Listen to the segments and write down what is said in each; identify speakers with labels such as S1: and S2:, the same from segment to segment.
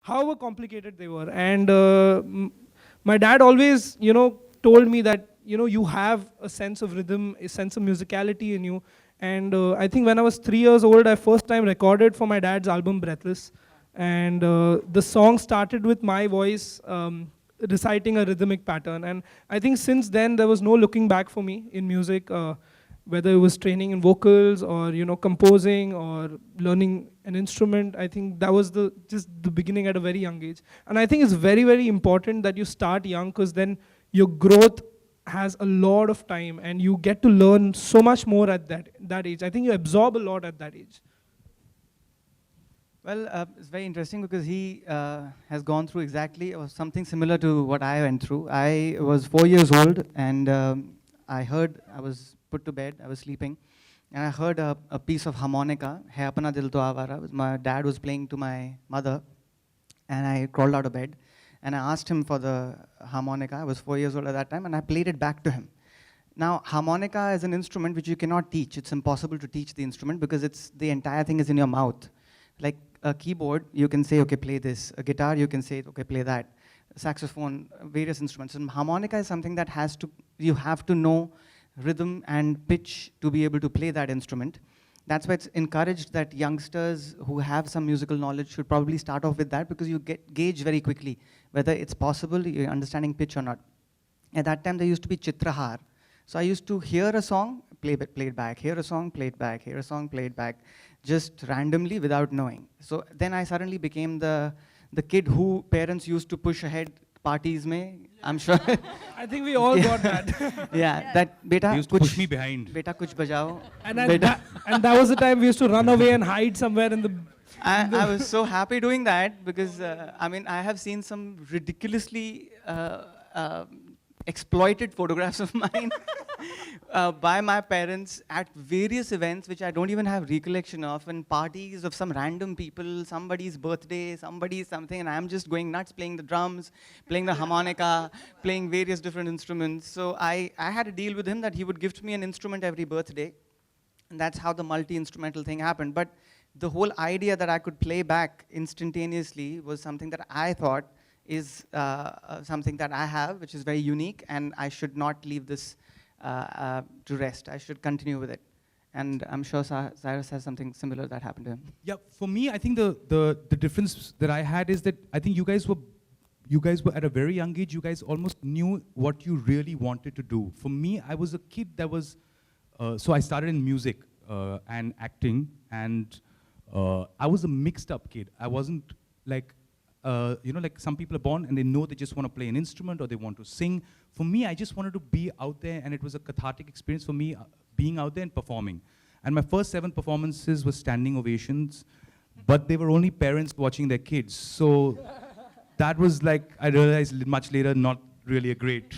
S1: however complicated they were. And my dad always, told me that, you have a sense of rhythm, a sense of musicality in you. And I think when I was 3 years old, I first time recorded for my dad's album Breathless. And the song started with my voice reciting a rhythmic pattern. And I think since then, there was no looking back for me in music. Whether it was training in vocals or composing or learning an instrument. I think that was just the beginning at a very young age. And I think it's very, very important that you start young, because then your growth has a lot of time and you get to learn so much more at that age. I think you absorb a lot at that age.
S2: Well, it's very interesting because he has gone through exactly something similar to what I went through. I was 4 years old, and I was put to bed, I was sleeping, and I heard a piece of harmonica, Hai Apna Dil To Avara. My dad was playing to my mother, and I crawled out of bed, and I asked him for the harmonica. I was 4 years old at that time, and I played it back to him. Now, harmonica is an instrument which you cannot teach. It's impossible to teach the instrument because the entire thing is in your mouth. Like a keyboard, you can say, okay, play this. A guitar, you can say, okay, play that. Saxophone, various instruments. And harmonica is something that you have to know rhythm and pitch to be able to play that instrument. That's why it's encouraged that youngsters who have some musical knowledge should probably start off with that, because you gauge very quickly whether it's possible, you're understanding pitch or not. At that time, there used to be chitrahar. So I used to hear a song, play it back, hear a song, play it back, hear a song, play it back, just randomly without knowing. So then I suddenly became the kid who parents used to push ahead parties mein, I'm sure.
S1: I think we all got that.
S2: Yeah, that beta
S3: used to push me behind.
S2: Beta kuch bajao.
S1: And that was the time we used to run away and hide somewhere in the...
S2: I was so happy doing that because, I have seen some ridiculously exploited photographs of mine by my parents at various events which I don't even have recollection of, and parties of some random people, somebody's birthday, somebody's something, and I'm just going nuts, playing the drums, playing the harmonica, playing various different instruments. So I had a deal with him that he would gift me an instrument every birthday, and that's how the multi-instrumental thing happened. But the whole idea that I could play back instantaneously was something that I thought is something that I have, which is very unique, and I should not leave this to rest. I should continue with it. And I'm sure Cyrus has something similar that happened to him.
S3: Yeah, for me, I think the difference that I had is that I think you guys were at a very young age, you guys almost knew what you really wanted to do. For me, I was a kid that was, so I started in music and acting, and I was a mixed up kid. I wasn't like, like some people are born and they know they just want to play an instrument or they want to sing. For me, I just wanted to be out there, and it was a cathartic experience for me being out there and performing. And my first 7 performances were standing ovations, but they were only parents watching their kids. So that was like, I realized much later, not really a great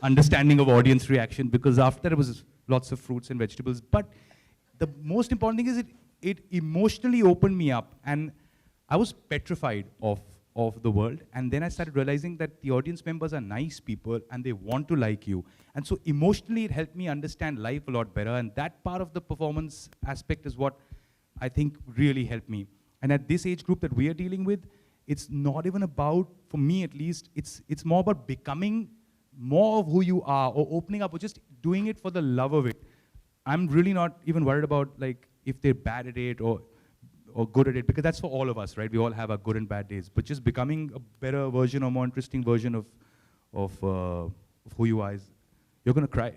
S3: understanding of audience reaction, because after that it was lots of fruits and vegetables. But the most important thing is it emotionally opened me up, and I was petrified of the world. And then I started realizing that the audience members are nice people and they want to like you. And so emotionally it helped me understand life a lot better, and that part of the performance aspect is what I think really helped me. And at this age group that we are dealing with, it's not even about, for me at least, it's more about becoming more of who you are, or opening up, or just doing it for the love of it. I'm really not even worried about like if they're bad at it or good at it, because that's for all of us, right? We all have our good and bad days, but just becoming a better version or more interesting version of who you are, you're gonna cry.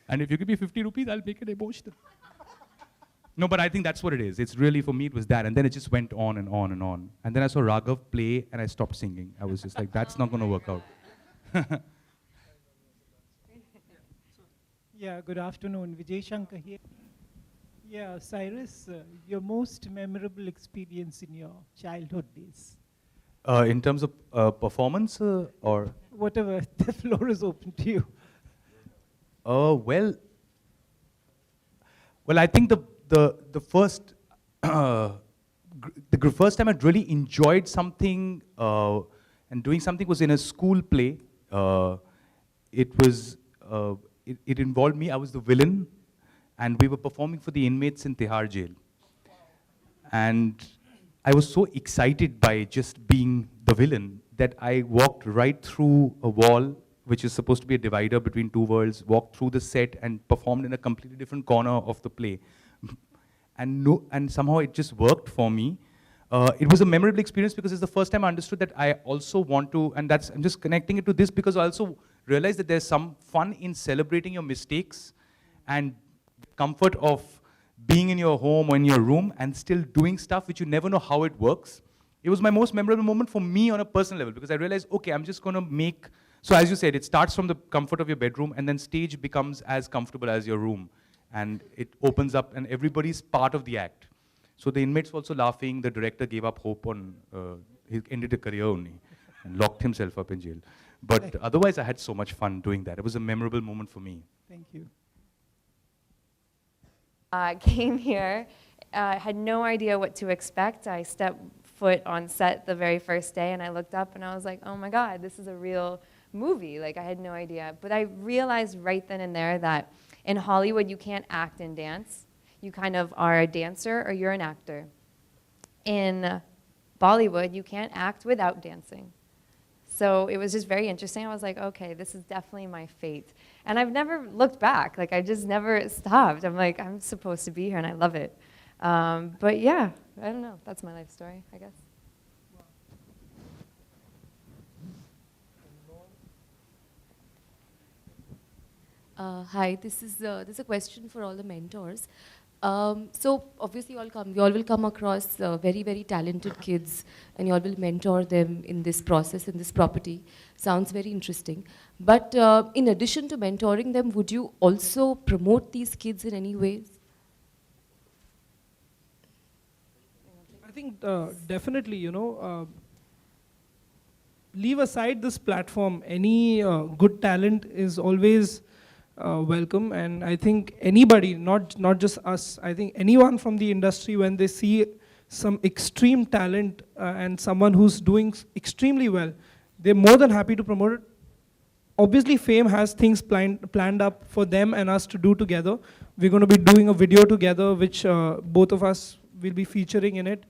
S3: And if you give me 50 rupees, I'll make it emotional. No, but I think that's what it is. It's really, for me, it was that, and then it just went on and on and on. And then I saw Raghav play, and I stopped singing. I was just like, that's not gonna work out.
S4: Yeah, good afternoon. Vijay Shankar here. Yeah, Cyrus, your most memorable experience in your childhood days?
S3: In terms of performance or?
S4: Whatever, the floor is open to you.
S3: Well, I think the first the first time I'd really enjoyed something and doing something was in a school play. It involved me. I was the villain, and we were performing for the inmates in Tihar jail. And I was so excited by just being the villain that I walked right through a wall, which is supposed to be a divider between two worlds, walked through the set and performed in a completely different corner of the play. And somehow it just worked for me. It was a memorable experience because it's the first time I understood that I also want to, and I'm just connecting it to this because I also realized that there's some fun in celebrating your mistakes and comfort of being in your home or in your room and still doing stuff which you never know how it works. It was my most memorable moment for me on a personal level because I realized, okay, I'm just going to make, so as you said, it starts from the comfort of your bedroom and then stage becomes as comfortable as your room. And it opens up and everybody's part of the act. So the inmates were also laughing, the director gave up hope on, he ended a career only and locked himself up in jail. But otherwise I had so much fun doing that. It was a memorable moment for me.
S1: Thank you.
S5: I came here, had no idea what to expect. I stepped foot on set the very first day and I looked up and I was like, oh my God, this is a real movie. Like I had no idea. But I realized right then and there that in Hollywood you can't act and dance. You kind of are a dancer or you're an actor. In Bollywood, you can't act without dancing. So it was just very interesting. I was like, okay, this is definitely my fate. And I've never looked back. Like, I just never stopped. I'm like, I'm supposed to be here, and I love it. But yeah, I don't know. That's my life story, I guess.
S6: Hi, this is a question for all the mentors. So obviously you all will come across very, very talented kids and you all will mentor them in this process, in this property. Sounds very interesting. But in addition to mentoring them, would you also promote these kids in any ways?
S1: I think definitely, leave aside this platform. Any good talent is always welcome, and I think anybody, not just us, I think anyone from the industry, when they see some extreme talent and someone who's doing extremely well, they're more than happy to promote it. Obviously, Fame has things planned up for them and us to do together. We're going to be doing a video together, which both of us will be featuring in it.